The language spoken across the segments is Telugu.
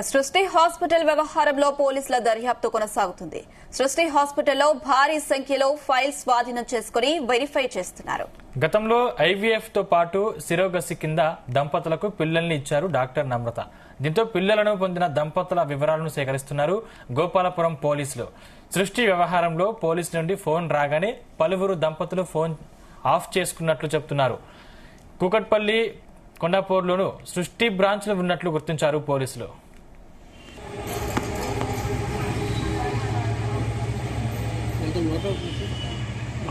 సృష్టి హాస్పిటల్ వ్యవహారంలో పోలీసుల దర్యాప్తు కొనసాగుతుంది. సృష్టి హాస్పిటల్లో భారీ సంఖ్యలో ఫైల్స్ స్వాధీనం చేసుకుని వెరిఫై చేస్తున్నారు. గతంలో ఐవీఎఫ్ తో పాటు సిరోగసి కింద దంపతులకు పిల్లల్ని ఇచ్చారు డాక్టర్ నమ్రత. దీంతో పిల్లలను పొందిన దంపతుల వివరాలను సేకరిస్తున్నారు గోపాలపురం పోలీసులు. సృష్టి వ్యవహారంలో పోలీసుల నుండి ఫోన్ రాగానే పలువురు దంపతులు ఫోన్ ఆఫ్ చేసుకున్నట్లు చెబుతున్నారు. కూకట్పల్లి, కొండాపూర్లోనూ సృష్టి బ్రాంచ్లు ఉన్నట్లు గుర్తించారు పోలీసులు.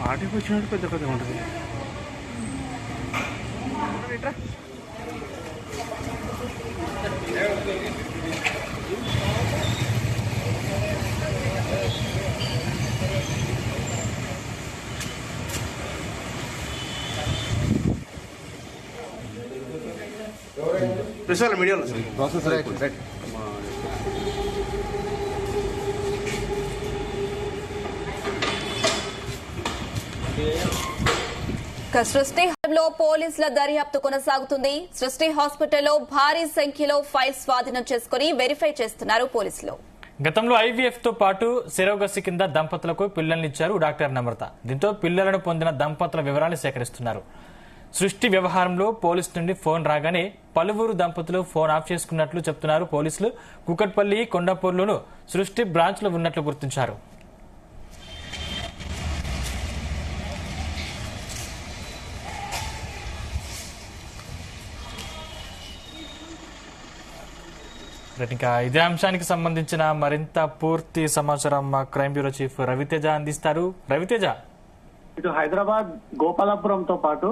ఆటికి వచ్చినట్టు పెద్ద పెద్ద ఉంటుంది. మీడియాలో ప్రాసెస్ రైట్. సృష్టి హాస్పిటల్లో పోలీసుల దర్యాప్తు కొనసాగుతుంది. సృష్టి హాస్పిటల్లో భారీ సంఖ్యలో ఫైల్స్ స్వాధీనం చేసుకుని వెరిఫై చేస్తున్నారు పోలీసులు. గతంలో ఐవీఎఫ్ తో పాటు సిరోగసి కింద దంపతులకు పిల్లల్ని ఇచ్చారు డాక్టర్ నమ్రత. దీంతో పిల్లలను పొందిన దంపతుల వివరాలు సేకరిస్తున్నారు. సృష్టి వ్యవహారంలో పోలీసు నుండి ఫోన్ రాగానే పలువురు దంపతులు ఫోన్ ఆఫ్ చేసుకున్నట్లు చెబుతున్నారు పోలీసులు. కూకట్పల్లి, కొండాపూర్లోనూ సృష్టి బ్రాంచ్లు ఉన్నట్లు గుర్తించారు. ఇంకా ఇదే అంశానికి సంబంధించిన మరింత పూర్తి సమాచారం మా క్రైమ్ బ్యూరో చీఫ్ రవితేజ అందిస్తారు. రవితేజ, ఇటు హైదరాబాద్ గోపాలపురంతో పాటు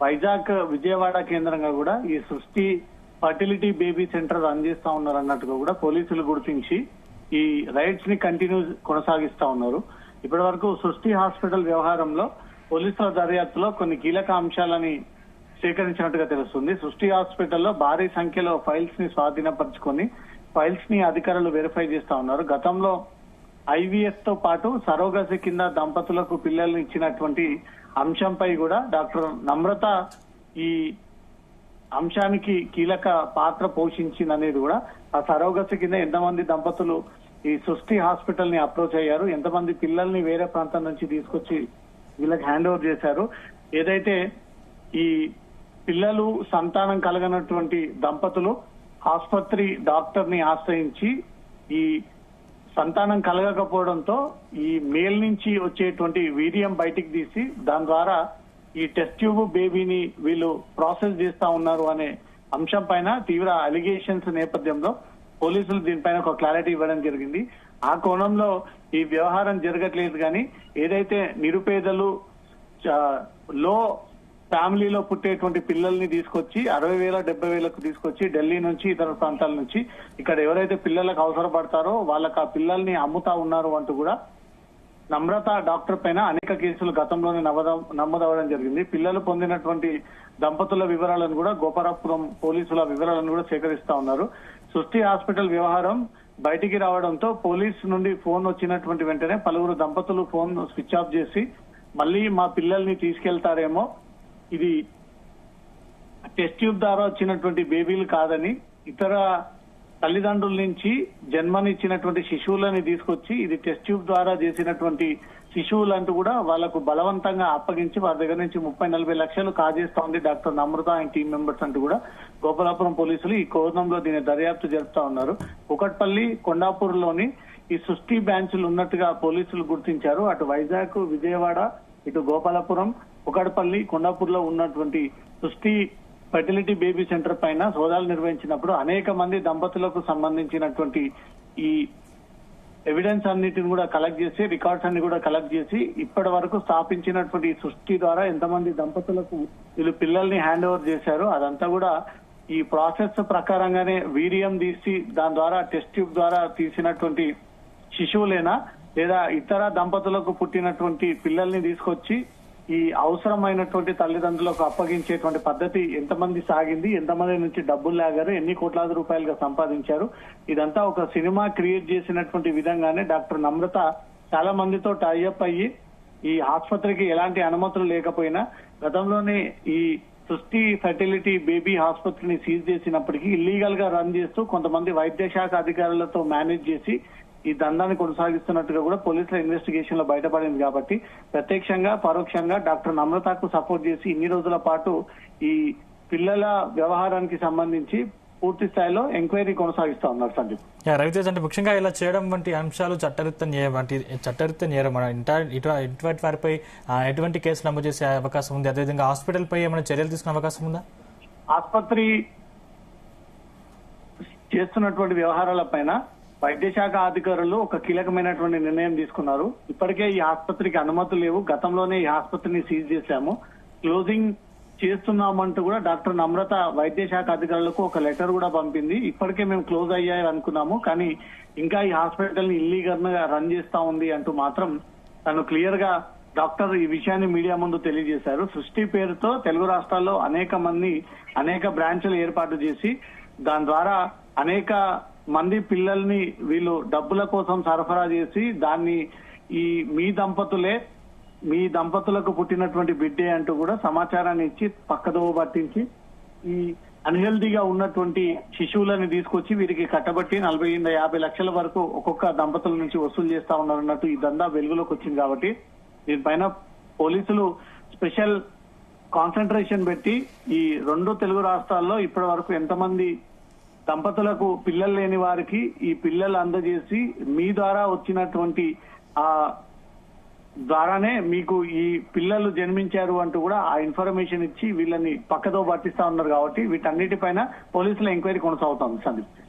వైజాగ్, విజయవాడ కేంద్రంగా కూడా ఈ సృష్టి ఫర్టిలిటీ బేబీ సెంటర్ అందిస్తా ఉన్నారు అన్నట్టుగా కూడా పోలీసులు గుర్తించి ఈ రైడ్స్ ని కంటిన్యూ కొనసాగిస్తా ఉన్నారు. ఇప్పటి వరకు సృష్టి హాస్పిటల్ వ్యవహారంలో పోలీసుల దర్యాప్తులో కొన్ని కీలక అంశాలని సేకరించినట్టుగా తెలుస్తుంది. సృష్టి హాస్పిటల్లో భారీ సంఖ్యలో ఫైల్స్ ని స్వాధీనపరుచుకొని ఫైల్స్ ని అధికారులు వెరిఫై చేస్తా ఉన్నారు. గతంలో ఐవీఎఫ్ తో పాటు సరోగసి కింద దంపతులకు పిల్లల్ని ఇచ్చినటువంటి అంశంపై కూడా డాక్టర్ నమ్రత ఈ అంశానికి కీలక పాత్ర పోషించిందనేది కూడా, ఆ సరోగసి కింద ఎంతమంది దంపతులు ఈ సృష్టి హాస్పిటల్ ని అప్రోచ్ అయ్యారు, ఎంతమంది పిల్లల్ని వేరే ప్రాంతం నుంచి తీసుకొచ్చి వీళ్ళకి హ్యాండ్ ఓవర్ చేశారు, ఏదైతే ఈ పిల్లలు సంతానం కలగనటువంటి దంపతులు ఆసుపత్రి డాక్టర్ ని ఆశ్రయించి ఈ సంతానం కలగకపోవడంతో ఈ మేల్ నుంచి వచ్చేటువంటి వీర్యం బయటికి తీసి దాని ద్వారా ఈ టెస్ట్ ట్యూబ్ బేబీని వీళ్ళు ప్రాసెస్ చేస్తా ఉన్నారు అనే అంశం పైన తీవ్ర అలిగేషన్స్ నేపథ్యంలో పోలీసులు దీనిపైన ఒక క్లారిటీ ఇవ్వడం జరిగింది. ఆ కోణంలో ఈ వ్యవహారం జరగట్లేదు కానీ ఏదైతే నిరుపేదలు లో ఫ్యామిలీలో పుట్టేటువంటి పిల్లల్ని తీసుకొచ్చి 60,000, 70,000కు తీసుకొచ్చి ఢిల్లీ నుంచి ఇతర ప్రాంతాల నుంచి ఇక్కడ ఎవరైతే పిల్లలకు అవసరపడతారో వాళ్ళకి ఆ పిల్లల్ని అమ్ముతా ఉన్నారు అంటూ కూడా నమ్రత డాక్టర్ పైన అనేక కేసులు గతంలోనే నమోదవడం జరిగింది. పిల్లలు పొందినటువంటి దంపతుల వివరాలను కూడా గోపాలపురం పోలీసుల వివరాలను కూడా సేకరిస్తా ఉన్నారు. సృష్టి హాస్పిటల్ వ్యవహారం బయటికి రావడంతో పోలీసు నుండి ఫోన్ వచ్చినటువంటి వెంటనే పలువురు దంపతులు ఫోన్ స్విచ్ ఆఫ్ చేసి మళ్ళీ మా పిల్లల్ని తీసుకెళ్తారేమో, ఇది టెస్ట్ ట్యూబ్ ద్వారా వచ్చినటువంటి బేబీలు కాదని ఇతర తల్లిదండ్రుల నుంచి జన్మనిచ్చినటువంటి శిశువులని తీసుకొచ్చి ఇది టెస్ట్ ట్యూబ్ ద్వారా చేసినటువంటి శిశువులంటూ కూడా వాళ్లకు బలవంతంగా అప్పగించి వారి దగ్గర నుంచి 30-40 లక్షలు కాజేస్తా ఉంది doctor Namrata and team members అంటూ కూడా గోపాలపురం పోలీసులు ఈ కోణంలో దీని దర్యాప్తు జరుపుతా ఉన్నారు. కూకట్పల్లి, కొండాపూర్లోని ఈ సృష్టి బ్రాంచ్లు ఉన్నట్టుగా పోలీసులు గుర్తించారు. అటు వైజాగ్, విజయవాడ, ఇటు గోపాలపురం, కూకట్పల్లి, కొండాపూర్లో ఉన్నటువంటి సృష్టి ఫర్టిలిటీ బేబీ సెంటర్ పైన సోదాలు నిర్వహించినప్పుడు అనేక మంది దంపతులకు సంబంధించినటువంటి ఈ ఎవిడెన్స్ అన్నిటిని కూడా కలెక్ట్ చేసి, రికార్డ్స్ అన్ని కూడా కలెక్ట్ చేసి ఇప్పటి వరకు స్థాపించినటువంటి సృష్టి ద్వారా ఎంతమంది దంపతులకు వీళ్ళు పిల్లల్ని హ్యాండ్ ఓవర్ చేశారు అదంతా కూడా ఈ ప్రాసెస్ ప్రకారంగానే వీర్యం తీసి దాని ద్వారా టెస్ట్ ట్యూబ్ ద్వారా తీసినటువంటి శిశువులేనా లేదా ఇతర దంపతులకు పుట్టినటువంటి పిల్లల్ని తీసుకొచ్చి ఈ అవసరమైనటువంటి తల్లిదండ్రులకు అప్పగించేటువంటి పద్ధతి ఎంతమంది సాగింది, ఎంతమంది నుంచి డబ్బులు లాగారు, ఎన్ని కోట్లాది రూపాయలుగా సంపాదించారు, ఇదంతా ఒక సినిమా క్రియేట్ చేసినటువంటి విధంగానే డాక్టర్ నమ్రత చాలా మందితో టైఅప్ అయ్యి ఈ ఆసుపత్రికి ఎలాంటి అనుమతులు లేకపోయినా గతంలోనే ఈ సృష్టి ఫెర్టిలిటీ బేబీ ఆసుపత్రిని సీజ్ చేసినప్పటికీ ఇల్లీగల్ గా రన్ చేస్తూ కొంతమంది వైద్య శాఖ అధికారులతో మేనేజ్ చేసి ఈ దందాన్ని కొనసాగిస్తున్నట్టుగా కూడా పోలీసుల ఇన్వెస్టిగేషన్ లో బయటపడింది. కాబట్టి ప్రత్యక్షంగా పరోక్షంగా డాక్టర్ నమ్రతకు సపోర్ట్ చేసి ఇన్ని రోజుల పాటు ఈ పిల్లల వ్యవహారానికి సంబంధించి పూర్తి స్థాయిలో ఎంక్వైరీ కొనసాగిస్తా ఉన్నారు సందీప్. రవితేజ్, అంటే ముఖ్యంగా ఇలా చేయడం వంటి అంశాలు చట్టరీత్యా నేరం ఇటువంటి వారిపై ఎటువంటి కేసులు నమోదు చేసే అవకాశం ఉంది? అదేవిధంగా హాస్పిటల్ పై ఏమైనా చర్యలు తీసుకునే అవకాశం ఉందా? ఆసుపత్రి చేస్తున్నటువంటి వ్యవహారాల పైన వైద్య శాఖ అధికారులు ఒక కీలకమైనటువంటి నిర్ణయం తీసుకున్నారు. ఇప్పటికే ఈ ఆసుపత్రికి అనుమతులు లేవు, గతంలోనే ఈ ఆసుపత్రిని సీజ్ చేశాము, క్లోజింగ్ చేస్తున్నామంటూ కూడా డాక్టర్ నమ్రత వైద్య శాఖ అధికారులకు ఒక లెటర్ కూడా పంపింది. ఇప్పటికే మేము క్లోజ్ అయ్యాయి అనుకున్నాము, కానీ ఇంకా ఈ హాస్పిటల్ ని ఇల్లీగల్ గా రన్ చేస్తా ఉంది అంటూ మాత్రం తను క్లియర్ గా డాక్టర్ ఈ విషయాన్ని మీడియా ముందు తెలియజేశారు. సృష్టి పేరుతో తెలుగు రాష్ట్రాల్లో అనేక బ్రాంచ్లు ఏర్పాటు చేసి దాని ద్వారా అనేక మంది పిల్లల్ని వీళ్ళు డబ్బుల కోసం సరఫరా చేసి దాన్ని ఈ మీ దంపతులకు పుట్టినటువంటి బిడ్డే అంటూ కూడా సమాచారాన్ని ఇచ్చి పక్కదోవ పట్టించి ఈ అన్హెల్దీగా ఉన్నటువంటి శిశువులను తీసుకొచ్చి వీరికి కట్టబట్టి 40-50 లక్షల వరకు ఒక్కొక్క దంపతుల నుంచి వసూలు చేస్తా ఉన్నారన్నట్టు ఈ దందా వెలుగులోకి వచ్చింది. కాబట్టి దీనిపైన పోలీసులు స్పెషల్ కాన్సన్ట్రేషన్ పెట్టి ఈ 2 తెలుగు రాష్ట్రాల్లో ఇప్పటి వరకు ఎంతమంది దంపతులకు పిల్లలు లేని వారికి ఈ పిల్లలు అందజేసి మీ ద్వారా వచ్చినటువంటి ద్వారానే మీకు ఈ పిల్లలు జన్మించారు అంటూ కూడా ఆ ఇన్ఫర్మేషన్ ఇచ్చి వీళ్ళని పక్కదో పట్టిస్తా ఉన్నారు. కాబట్టి వీటన్నిటిపైన పోలీసుల ఎంక్వైరీ కొనసాగుతోంది సందీప్.